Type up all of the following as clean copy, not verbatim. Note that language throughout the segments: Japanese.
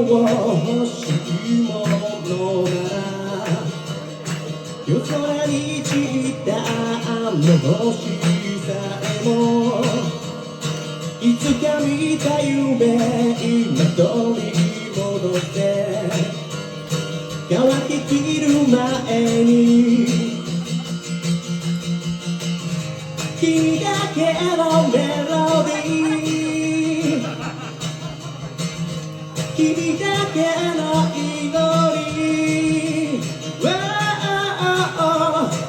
欲しいものなら夜空に散ったあの星さえもいつか見た夢今取り戻して乾ききる前に君だけのメロディー君だけの祈り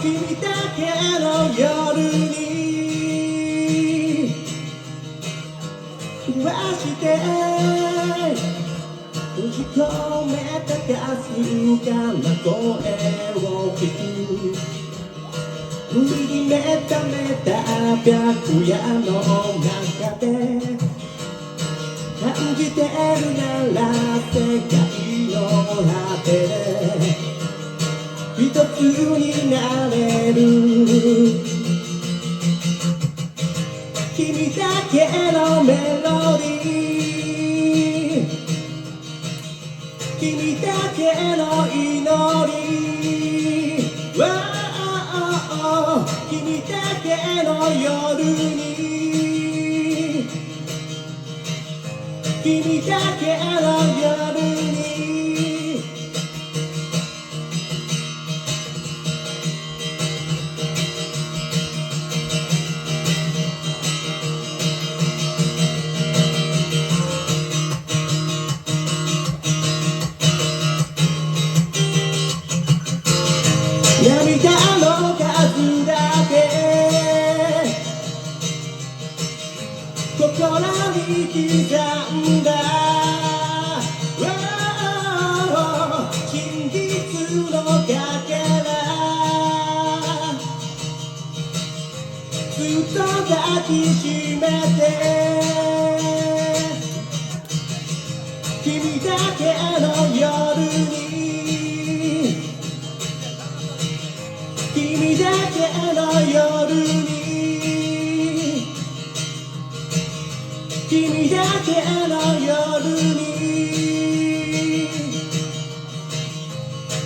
君だけの夜に暮らして閉じ込めたかすかな声を聞く振り目覚めた白夜の中で感じてるなら世界の果てで一つになれる君だけのメロディー君だけの祈り君だけの夜に君だけの夜に涙の数だけ心に刻んだ真実のかけらずっと抱きしめて君だけの夜に君だけの夜に君だけの夜に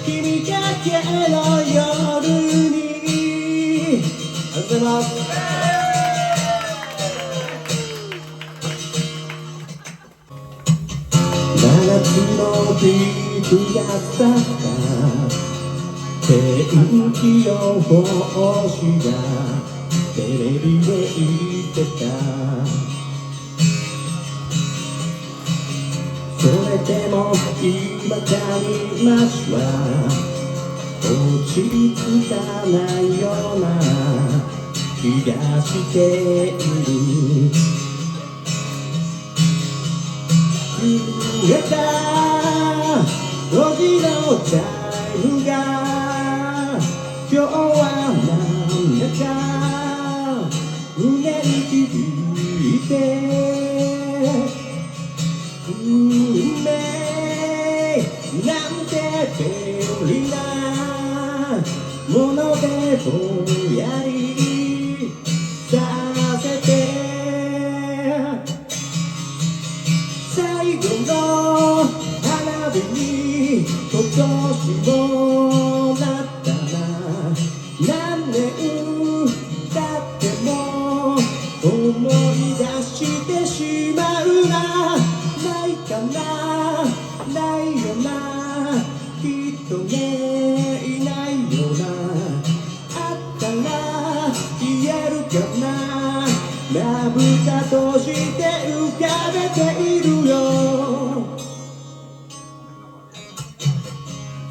君だけの夜にありがとうございます。真夏のピークが去った天気予報士がテレビで言ってたそれでも今かに街は落ち着かないような気がしている揺れた5時のチャイムが今日はなんだか胸に響いて運命なんて便利なものでぼんやりさせて最後の花火に今年もなった何年経っても思い出してしまうなないかなないよなきっとねいないよなあったら言えるかなまぶた閉じて浮かべているよ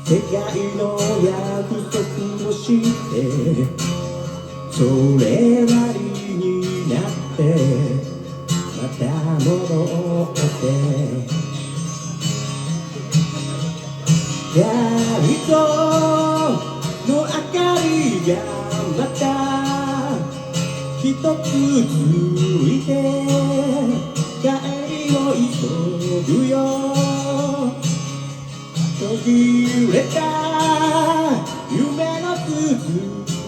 世界の約束をしてそれなりになってまた戻って光の明かりがまた一つついて帰りを急ぐよ途切れた夢の続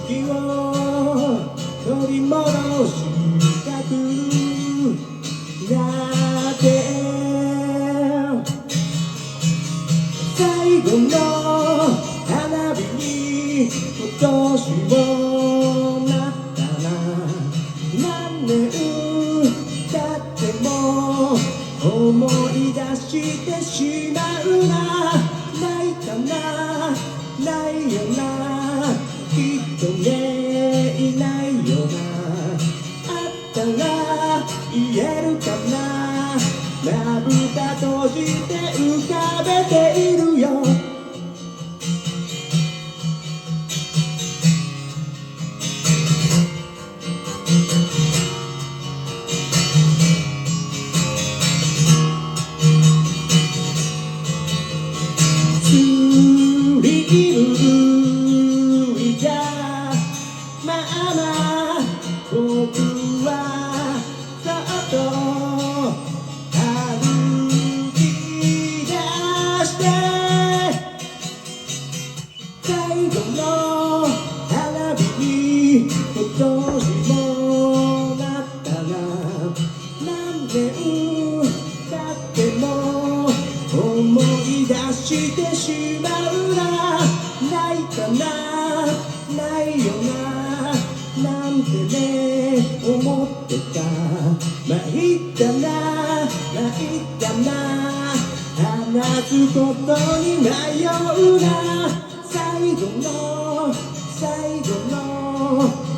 きを取り戻したくなってしてしまうな。ないかな、ないよな、きっとね、いないよな。あったら言えるかな。まぶた閉じて浮かべているよ。スリムがまま僕はそっと歩き出して最後の花火に今年もなったら何年経っても思い出してしまうな。ないかな、ないよな、なんてね思ってた。参ったな、参ったな、話すことに迷うな。最後の最後の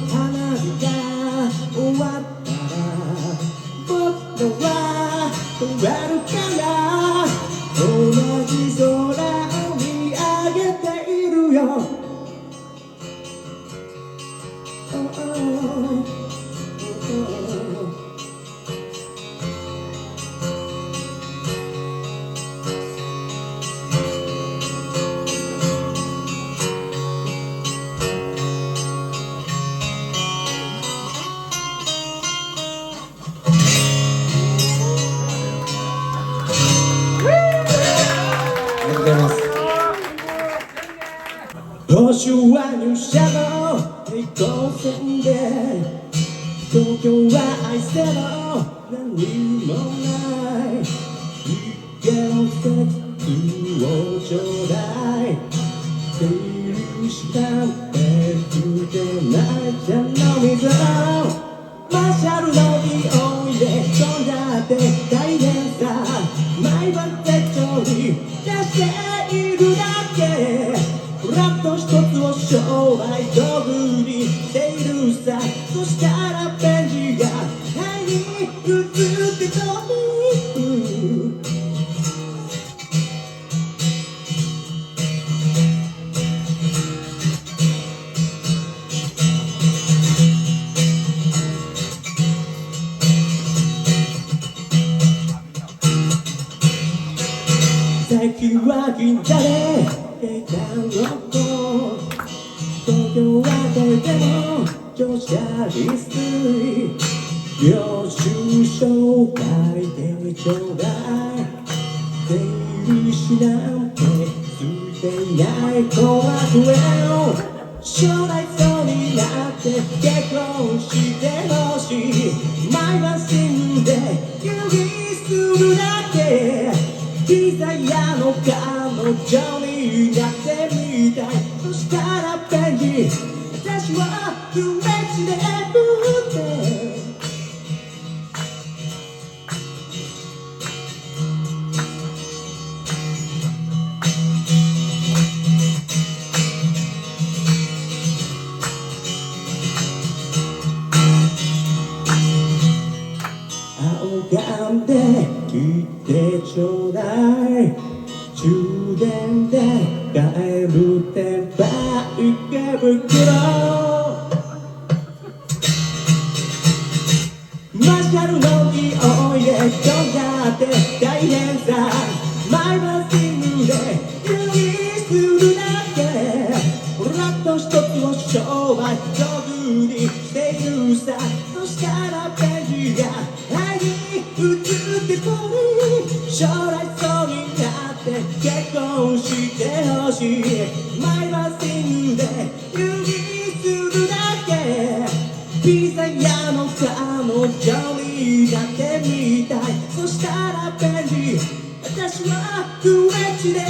花火が終わったら僕は終わるから同じ空を見上げているよ。星は入社の平行線で東京は愛せろ何もない人間説をちょうだい整理したって言ってないじゃの水マシャルの匂いで飛んじゃって大変さ毎晩手帳に出しているだけフラット一つを商売道具にしているさ。そしたらペン字が愛に映ってと先は銀座で映画の東京はどいても乗車リスト領収書書いてちょうだい整理しなんてついていない怖くよ将来そうになって結婚してほしい毎晩死んで指するだけピザ屋の彼女になってみたいそしたらペンギン私は夢地でって青がんで切ってちょうだい充電で帰るってば池袋マシャルの匂いで飛んじゃって大変さ毎晩シングで指するだけフラット一つを商売道具にしているさそしたらペン字が愛に映ってとる将来そうになって結婚してほしい毎晩シングで指するだけピザ屋の彼女になってみたいそしたらペンジ私はフレッチで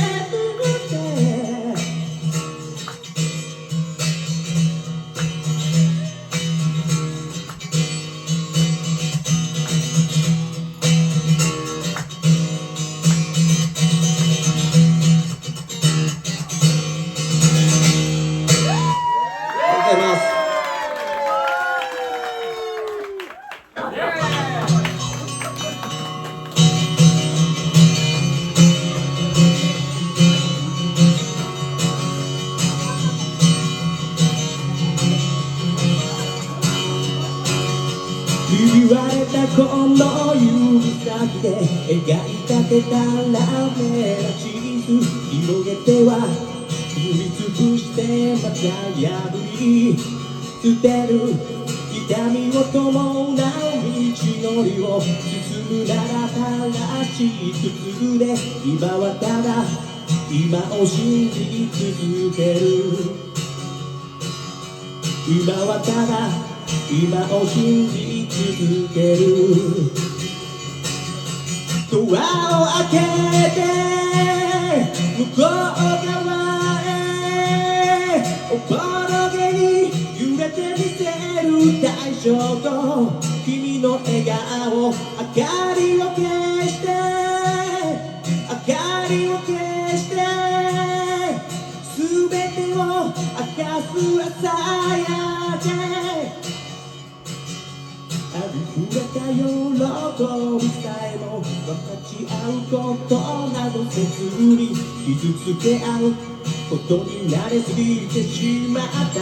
の指先で描いたてたラメなチーズ広げては踏みつぶしてまた破り捨てる痛みを伴う道のりを進むなら正しい靴で今はただ今を信じ続ける今はただ今を信じ続けるドアを開けて向こう側へおぼろげに揺れてみせる大将と君の笑顔明かりを消して明かりを消して全てを明かす朝焼けありふれた喜びさえも分かち合うことなどせずに傷つけ合うことに慣れすぎてしまった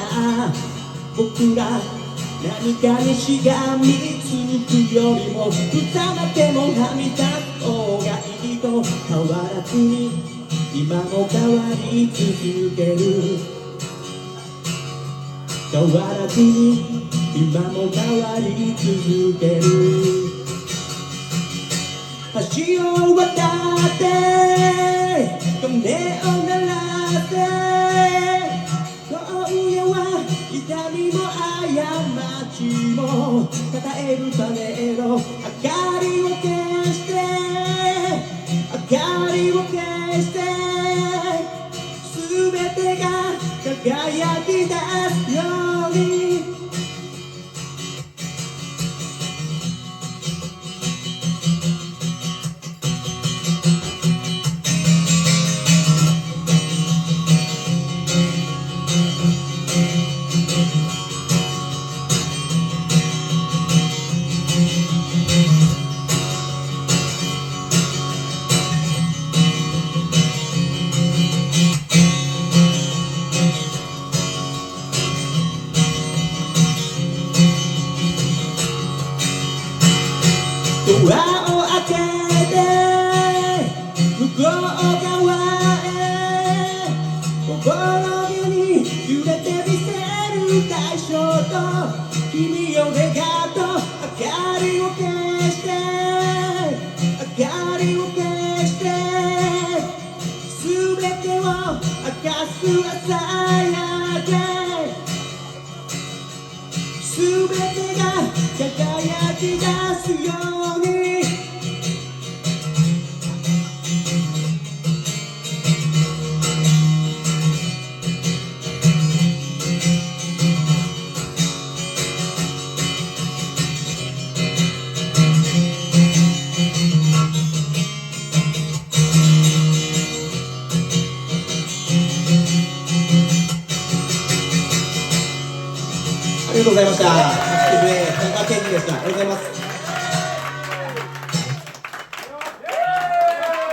僕ら何かにしがみつくよりも歌ってもはみ出す方がいいと変わらずに今も変わり続ける変わらずに今も変わり続ける橋を渡って鐘を鳴らせ今夜は痛みも過ちもたえるパネル明かりを消して明かりを消して全てが輝き出すようにドアを開けて向こう側へおぼろげに揺れてみせる大将と君よ願うと明かりを消して明かりを消して全てを明かす朝焼け全てが輝き出すようにありがとうございました。田中健二でした。ありがとうございます。